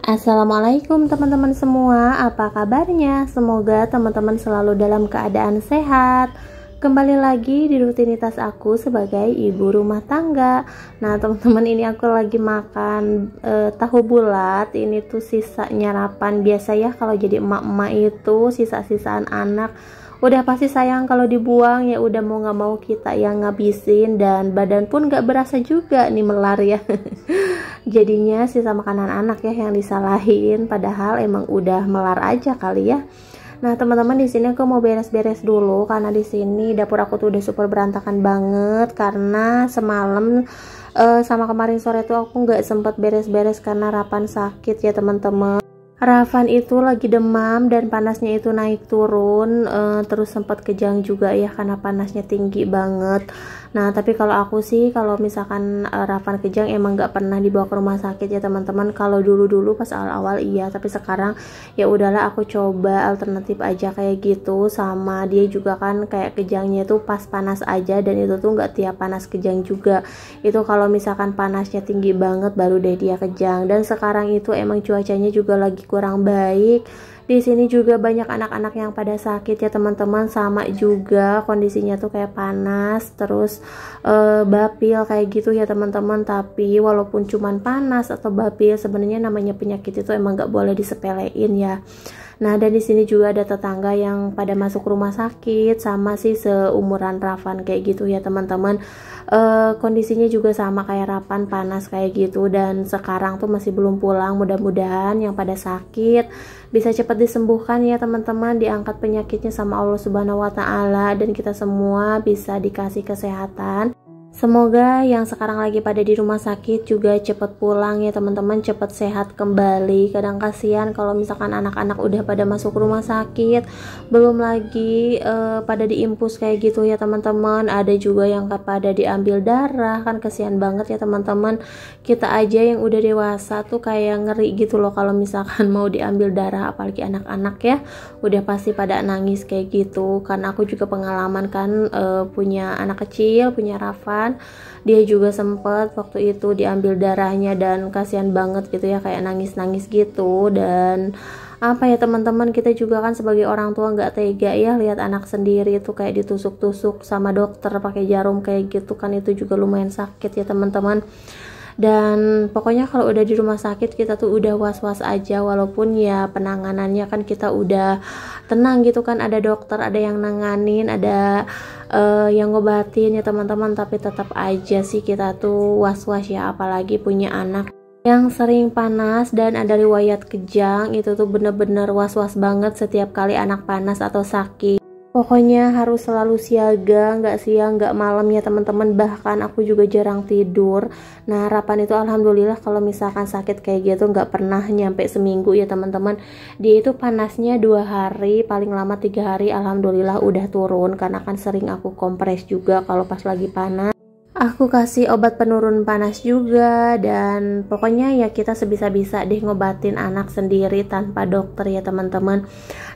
Assalamualaikum teman-teman semua, apa kabarnya? Semoga teman-teman selalu dalam keadaan sehat. Kembali lagi di rutinitas aku sebagai ibu rumah tangga. Nah teman-teman, ini aku lagi makan tahu bulat. Ini tuh sisa nyarapan. Biasa ya kalau jadi emak-emak itu sisa-sisaan anak udah pasti sayang kalau dibuang, ya udah mau nggak mau kita yang ngabisin, dan badan pun nggak berasa juga nih melar ya. Jadinya sisa makanan anak ya yang disalahin, padahal emang udah melar aja kali ya. Nah teman-teman, di sini aku mau beres-beres dulu karena di sini dapur aku tuh udah super berantakan banget karena semalam sama kemarin sore tuh aku nggak sempet beres-beres karena Rapan sakit ya teman-teman. Rafan itu lagi demam dan panasnya itu naik turun, terus sempat kejang juga ya karena panasnya tinggi banget. Nah tapi kalau aku sih, kalau misalkan Rafan kejang emang nggak pernah dibawa ke rumah sakit ya teman-teman. Kalau dulu pas awal-awal iya, tapi sekarang ya udahlah, aku coba alternatif aja kayak gitu. Sama dia juga kan kayak kejangnya itu pas panas aja, dan itu tuh nggak tiap panas kejang juga. Itu kalau misalkan panasnya tinggi banget baru deh dia kejang. Dan sekarang itu emang cuacanya juga lagi kurang baik. Di sini juga banyak anak-anak yang pada sakit ya teman-teman, sama juga kondisinya tuh kayak panas terus bapil kayak gitu ya teman-teman. Tapi walaupun cuman panas atau bapil, sebenarnya namanya penyakit itu emang nggak boleh disepelein ya. Nah dan di sini juga ada tetangga yang pada masuk rumah sakit, sama sih seumuran Rafan kayak gitu ya teman-teman. Kondisinya juga sama kayak Rapan, panas kayak gitu, dan sekarang tuh masih belum pulang. Mudah-mudahan yang pada sakit bisa cepat disembuhkan ya teman-teman, diangkat penyakitnya sama Allah Subhanahu wa Ta'ala, dan kita semua bisa dikasih kesehatan. Semoga yang sekarang lagi pada di rumah sakit juga cepet pulang ya teman-teman, cepet sehat kembali. Kadang kasihan kalau misalkan anak-anak udah pada masuk rumah sakit, belum lagi pada diimpus kayak gitu ya teman-teman. Ada juga yang pada diambil darah, kan kasihan banget ya teman-teman. Kita aja yang udah dewasa tuh kayak ngeri gitu loh kalau misalkan mau diambil darah, apalagi anak-anak ya. Udah pasti pada nangis kayak gitu. Karena aku juga pengalaman kan, punya anak kecil, punya Rafan. Dia juga sempet waktu itu diambil darahnya, dan kasihan banget gitu ya, kayak nangis-nangis gitu. Dan apa ya teman-teman, kita juga kan sebagai orang tua nggak tega ya lihat anak sendiri itu kayak ditusuk-tusuk sama dokter pakai jarum kayak gitu kan. Itu juga lumayan sakit ya teman-teman. Dan pokoknya kalau udah di rumah sakit kita tuh udah was-was aja, walaupun ya penanganannya kan kita udah tenang gitu kan, ada dokter, ada yang nanganin, ada yang ngobatin ya teman-teman. Tapi tetap aja sih kita tuh was-was ya, apalagi punya anak yang sering panas dan ada riwayat kejang. Itu tuh bener-bener was-was banget setiap kali anak panas atau sakit. Pokoknya harus selalu siaga, nggak siang nggak malam ya teman-teman. Bahkan aku juga jarang tidur. Nah Rapan itu alhamdulillah kalau misalkan sakit kayak gitu nggak pernah nyampe seminggu ya teman-teman. Dia itu panasnya 2 hari, paling lama 3 hari, alhamdulillah udah turun. Karena kan sering aku kompres juga kalau pas lagi panas. Aku kasih obat penurun panas juga, dan pokoknya ya kita sebisa-bisa deh ngobatin anak sendiri tanpa dokter ya teman-teman.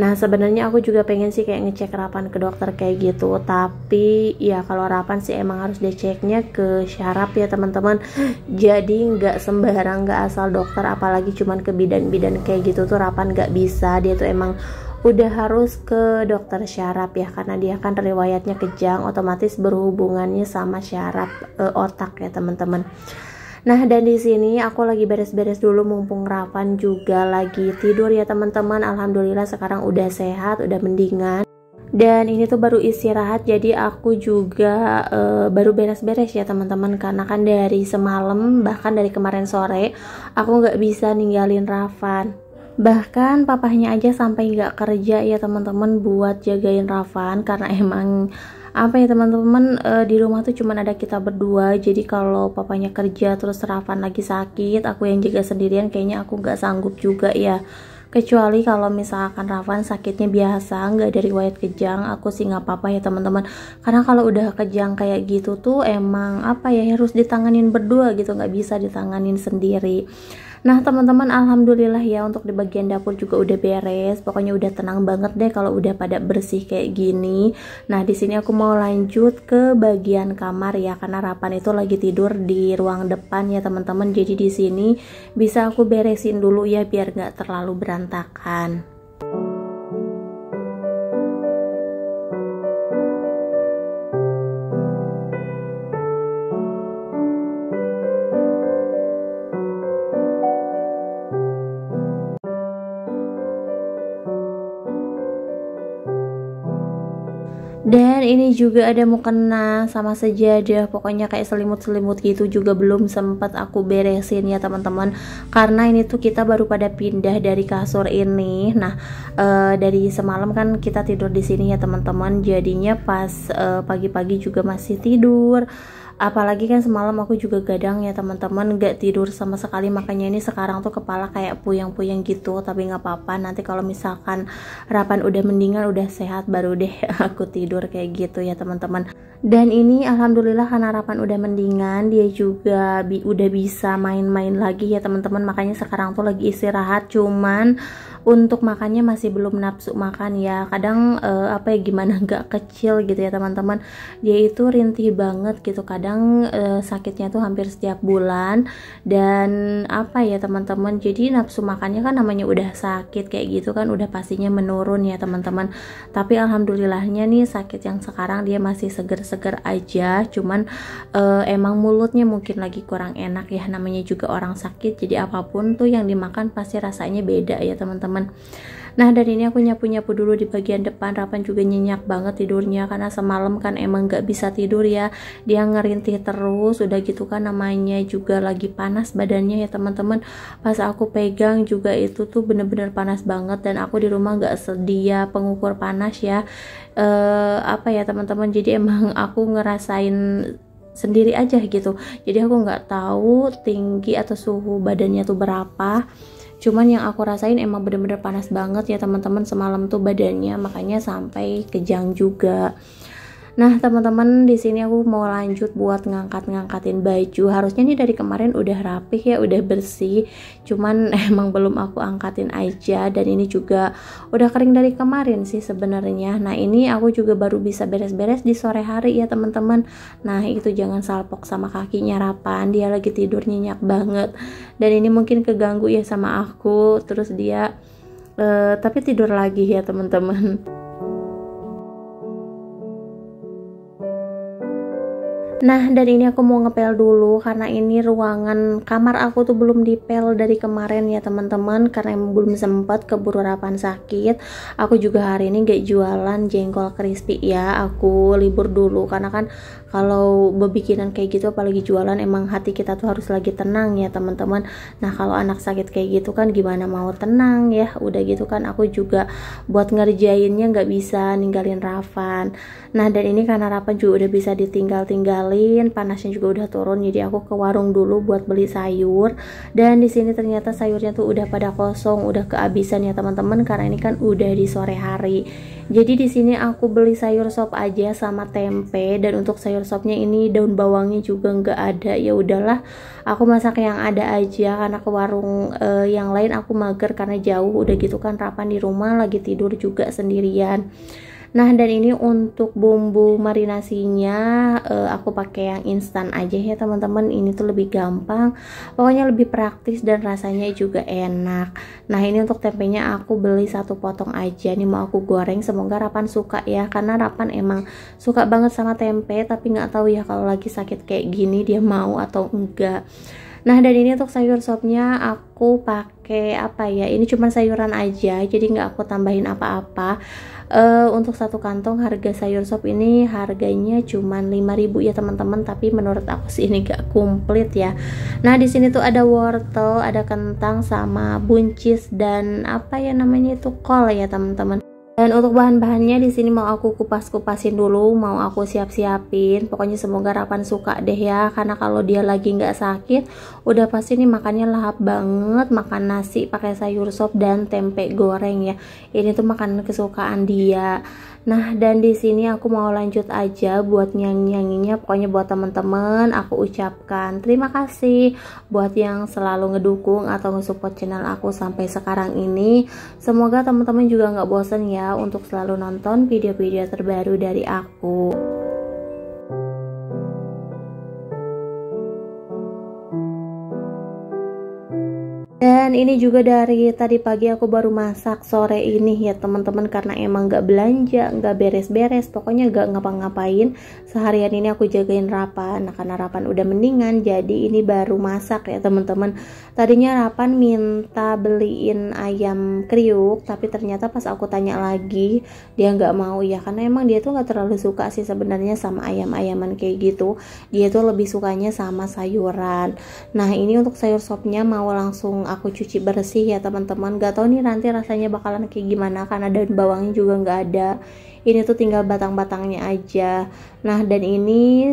Nah sebenarnya aku juga pengen sih kayak ngecek Rapan ke dokter kayak gitu, tapi ya kalau Rapan sih emang harus diceknya ke syaraf ya teman-teman. Jadi nggak sembarang, nggak asal dokter, apalagi cuman ke bidan-bidan kayak gitu tuh Rapan nggak bisa. Dia tuh emang udah harus ke dokter syaraf ya, karena dia kan riwayatnya kejang, otomatis berhubungannya sama syaraf otak ya teman-teman. Nah dan di sini aku lagi beres-beres dulu mumpung Rapan juga lagi tidur ya teman-teman. Alhamdulillah sekarang udah sehat, udah mendingan. Dan ini tuh baru istirahat, jadi aku juga baru beres-beres ya teman-teman, karena kan dari semalam, bahkan dari kemarin sore aku nggak bisa ninggalin Rapan. Bahkan papahnya aja sampai nggak kerja ya teman-teman buat jagain Ravan, karena emang apa ya teman-teman, di rumah tuh cuman ada kita berdua. Jadi kalau papanya kerja terus Ravan lagi sakit, aku yang jaga sendirian, kayaknya aku nggak sanggup juga ya. Kecuali kalau misalkan Ravan sakitnya biasa, nggak ada riwayat kejang, aku sih nggak apa-apa ya teman-teman. Karena kalau udah kejang kayak gitu tuh emang apa ya, harus ditanganin berdua gitu, nggak bisa ditanganin sendiri. Nah teman-teman, alhamdulillah ya untuk di bagian dapur juga udah beres. Pokoknya udah tenang banget deh kalau udah pada bersih kayak gini. Nah di sini aku mau lanjut ke bagian kamar ya, karena Rapan itu lagi tidur di ruang depan ya teman-teman. Jadi di sini bisa aku beresin dulu ya biar nggak terlalu berantakan. Dan ini juga ada mukena sama sejadah, pokoknya kayak selimut-selimut gitu juga belum sempat aku beresin ya teman-teman, karena ini tuh kita baru pada pindah dari kasur ini. Nah dari semalam kan kita tidur di sini ya teman-teman, jadinya pas pagi-pagi juga masih tidur. Apalagi kan semalam aku juga gadang ya teman-teman, gak tidur sama sekali, makanya ini sekarang tuh kepala kayak puyeng-puyeng gitu. Tapi nggak apa-apa, nanti kalau misalkan Rapan udah mendingan, udah sehat, baru deh aku tidur kayak gitu ya teman-teman. Dan ini alhamdulillah karena Rapan udah mendingan, dia juga udah bisa main-main lagi ya teman-teman, makanya sekarang tuh lagi istirahat. Cuman untuk makannya masih belum nafsu makan ya, kadang apa ya, gimana nggak kecil gitu ya teman-teman, dia itu rintih banget gitu, kadang sakitnya tuh hampir setiap bulan. Dan apa ya teman-teman, jadi nafsu makannya kan namanya udah sakit kayak gitu kan udah pastinya menurun ya teman-teman. Tapi alhamdulillahnya nih sakit yang sekarang dia masih seger-seger aja, cuman emang mulutnya mungkin lagi kurang enak ya, namanya juga orang sakit, jadi apapun tuh yang dimakan pasti rasanya beda ya teman-teman. Nah dari ini aku nyapu-nyapu dulu di bagian depan. Rapan juga nyenyak banget tidurnya karena semalam kan emang gak bisa tidur ya, dia ngerintih terus. Udah gitu kan namanya juga lagi panas badannya ya teman-teman, pas aku pegang juga itu tuh bener-bener panas banget. Dan aku di rumah gak sedia pengukur panas ya, apa ya teman-teman, jadi emang aku ngerasain sendiri aja gitu, jadi aku nggak tahu tinggi atau suhu badannya tuh berapa. Cuman yang aku rasain emang bener-bener panas banget ya teman-teman semalam tuh badannya, makanya sampai kejang juga. Nah teman-teman, di sini aku mau lanjut buat ngangkatin baju. Harusnya nih dari kemarin udah rapih ya, udah bersih, cuman emang belum aku angkatin aja. Dan ini juga udah kering dari kemarin sih sebenarnya. Nah ini aku juga baru bisa beres-beres di sore hari ya teman-teman. Nah itu jangan salpok sama kakinya Rapan, dia lagi tidur nyenyak banget. Dan ini mungkin keganggu ya sama aku, terus dia tapi tidur lagi ya teman-teman. Nah dan ini aku mau ngepel dulu karena ini ruangan kamar aku tuh belum dipel dari kemarin ya teman-teman, karena emang belum sempat, keburu Rapan sakit. Aku juga hari ini gak jualan jengkol crispy ya, aku libur dulu karena kan kalau bebikinan kayak gitu apalagi jualan emang hati kita tuh harus lagi tenang ya teman-teman. Nah kalau anak sakit kayak gitu kan gimana mau tenang ya, udah gitu kan aku juga buat ngerjainnya nggak bisa ninggalin Rapan. Nah dan ini karena Rapan juga udah bisa ditinggalin, panasnya juga udah turun, jadi aku ke warung dulu buat beli sayur. Dan di sini ternyata sayurnya tuh udah pada kosong, udah kehabisan ya teman-teman, karena ini kan udah di sore hari. Jadi di sini aku beli sayur sop aja sama tempe, dan untuk sayur sopnya ini daun bawangnya juga nggak ada. Ya udahlah, aku masak yang ada aja karena ke warung yang lain aku mager karena jauh. Udah gitu kan Rapan di rumah lagi tidur juga sendirian. Nah dan ini untuk bumbu marinasinya aku pakai yang instan aja ya teman-teman, ini tuh lebih gampang, pokoknya lebih praktis dan rasanya juga enak. Nah ini untuk tempenya aku beli satu potong aja, ini mau aku goreng, semoga Rapan suka ya, karena Rapan emang suka banget sama tempe, tapi nggak tahu ya kalau lagi sakit kayak gini dia mau atau enggak. Nah dan ini untuk sayur sopnya aku pakai apa ya, ini cuma sayuran aja, jadi nggak aku tambahin apa-apa. Untuk satu kantong harga sayur sop ini harganya cuma 5.000 ya teman-teman, tapi menurut aku sih ini gak komplit ya. Nah di sini tuh ada wortel, ada kentang sama buncis dan apa ya namanya itu, kol ya teman-teman. Dan untuk bahan-bahannya di sini mau aku kupas-kupasin dulu, mau aku siap-siapin. Pokoknya semoga Rapan suka deh ya, karena kalau dia lagi nggak sakit, udah pasti nih makannya lahap banget, makan nasi pakai sayur sop dan tempe goreng ya. Ini tuh makanan kesukaan dia. Nah, dan di sini aku mau lanjut aja buat nyanyi-nyanyinya. Pokoknya buat teman-teman aku ucapkan terima kasih buat yang selalu ngedukung atau nge-support channel aku sampai sekarang ini. Semoga teman-teman juga nggak bosan ya untuk selalu nonton video-video terbaru dari aku. Dan ini juga dari tadi pagi aku baru masak sore ini ya teman-teman, karena emang gak belanja, gak beres-beres, pokoknya gak ngapa-ngapain. Seharian ini aku jagain Rapan. Nah, karena Rapan udah mendingan, jadi ini baru masak ya teman-teman. Tadinya Rapan minta beliin ayam kriuk, tapi ternyata pas aku tanya lagi dia gak mau ya, karena emang dia tuh gak terlalu suka sih sebenarnya sama ayam-ayaman kayak gitu. Dia tuh lebih sukanya sama sayuran. Nah, ini untuk sayur sopnya mau langsung aku cuci bersih ya teman-teman. Gak tahu nih nanti rasanya bakalan kayak gimana karena daun bawangnya juga nggak ada. Ini tuh tinggal batang-batangnya aja. Nah, dan ini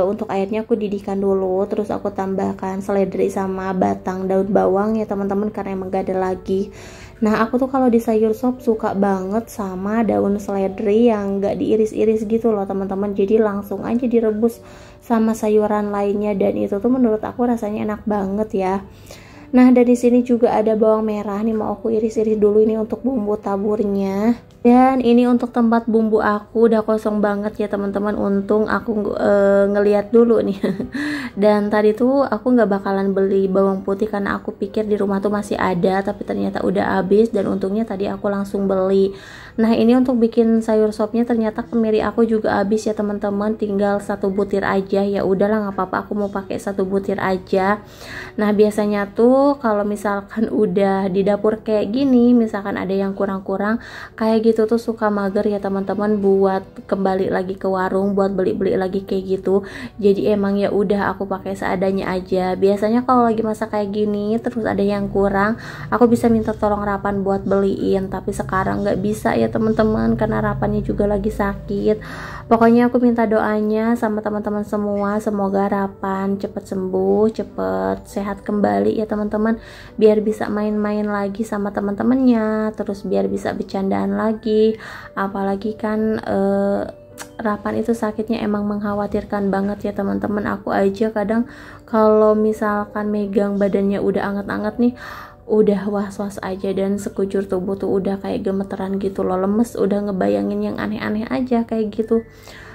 untuk airnya aku didihkan dulu, terus aku tambahkan seledri sama batang daun bawang ya teman-teman, karena emang gak ada lagi. Nah, aku tuh kalau di sayur sop suka banget sama daun seledri yang gak diiris-iris gitu loh teman-teman. Jadi langsung aja direbus sama sayuran lainnya, dan itu tuh menurut aku rasanya enak banget ya. Nah, dari sini juga ada bawang merah nih, mau aku iris-iris dulu ini untuk bumbu taburnya. Dan ini untuk tempat bumbu aku udah kosong banget ya teman-teman. Untung aku ngeliat dulu nih. Dan tadi tuh aku nggak bakalan beli bawang putih karena aku pikir di rumah tuh masih ada, tapi ternyata udah habis, dan untungnya tadi aku langsung beli. Nah, ini untuk bikin sayur sopnya ternyata kemiri aku juga habis ya teman-teman, tinggal 1 butir aja. Ya udahlah, nggak apa-apa, aku mau pakai 1 butir aja. Nah, biasanya tuh kalau misalkan udah di dapur kayak gini, misalkan ada yang kurang-kurang kayak gitu tuh suka mager ya teman-teman buat kembali lagi ke warung buat beli-beli lagi kayak gitu. Jadi emang ya udah aku pakai seadanya aja. Biasanya kalau lagi masak kayak gini terus ada yang kurang, aku bisa minta tolong Rapan buat beliin, tapi sekarang nggak bisa ya teman-teman karena Rapannya juga lagi sakit. Pokoknya aku minta doanya sama teman-teman semua, semoga Rapan cepet sembuh, cepet sehat kembali ya teman-teman, biar bisa main-main lagi sama teman-temannya, terus biar bisa bercandaan lagi. Apalagi kan Rapan itu sakitnya emang mengkhawatirkan banget ya teman-teman. Aku aja kadang kalau misalkan megang badannya udah anget-anget nih, udah was-was aja, dan sekujur tubuh tuh udah kayak gemeteran gitu loh, lemes, udah ngebayangin yang aneh-aneh aja kayak gitu.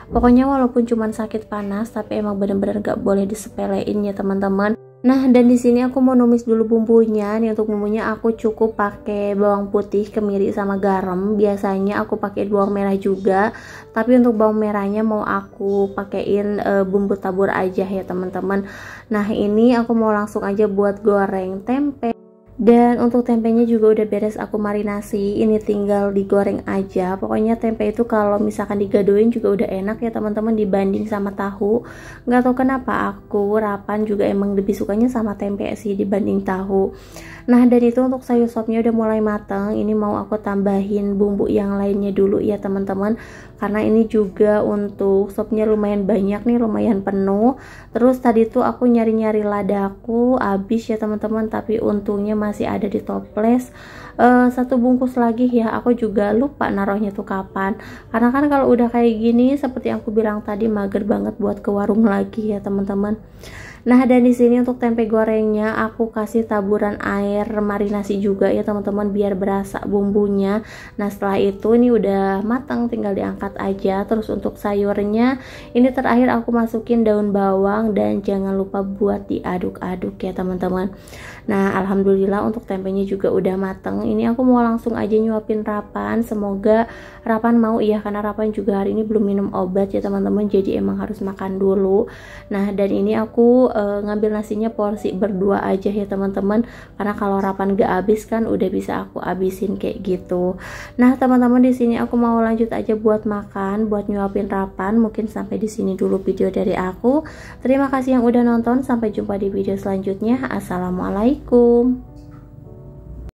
Pokoknya walaupun cuman sakit panas, tapi emang bener-bener gak boleh disepelein ya teman-teman. Nah, dan di sini aku mau numis dulu bumbunya. Nih untuk bumbunya aku cukup pakai bawang putih, kemiri sama garam. Biasanya aku pakai bawang merah juga, tapi untuk bawang merahnya mau aku pakein bumbu tabur aja ya teman-teman. Nah, ini aku mau langsung aja buat goreng tempe. Dan untuk tempenya juga udah beres aku marinasi, ini tinggal digoreng aja. Pokoknya tempe itu kalau misalkan digadoin juga udah enak ya teman-teman dibanding sama tahu. Nggak tahu kenapa aku Rapan juga emang lebih sukanya sama tempe sih dibanding tahu. Nah, dan itu untuk sayur sopnya udah mulai matang. Ini mau aku tambahin bumbu yang lainnya dulu ya teman-teman, karena ini juga untuk sopnya lumayan banyak nih, lumayan penuh. Terus tadi tuh aku nyari-nyari ladaku habis ya teman-teman, tapi untungnya masih ada di toples. 1 bungkus lagi ya, aku juga lupa naruhnya tuh kapan, karena kan kalau udah kayak gini seperti yang aku bilang tadi mager banget buat ke warung lagi ya teman-teman. Nah, dan di sini untuk tempe gorengnya aku kasih taburan air marinasi juga ya teman-teman biar berasa bumbunya. Nah, setelah itu ini udah matang, tinggal diangkat aja. Terus untuk sayurnya ini terakhir aku masukin daun bawang, dan jangan lupa buat diaduk-aduk ya teman-teman. Nah, alhamdulillah untuk tempenya juga udah mateng. Ini aku mau langsung aja nyuapin Rapan. Semoga Rapan mau ya, karena Rapan juga hari ini belum minum obat ya teman-teman, jadi emang harus makan dulu. Nah, dan ini aku ngambil nasinya porsi berdua aja ya teman-teman, karena kalau Rapan gak habis kan udah bisa aku habisin kayak gitu. Nah, teman-teman di sini aku mau lanjut aja buat makan, buat nyuapin Rapan. Mungkin sampai di sini dulu video dari aku. Terima kasih yang udah nonton, sampai jumpa di video selanjutnya. Assalamualaikum.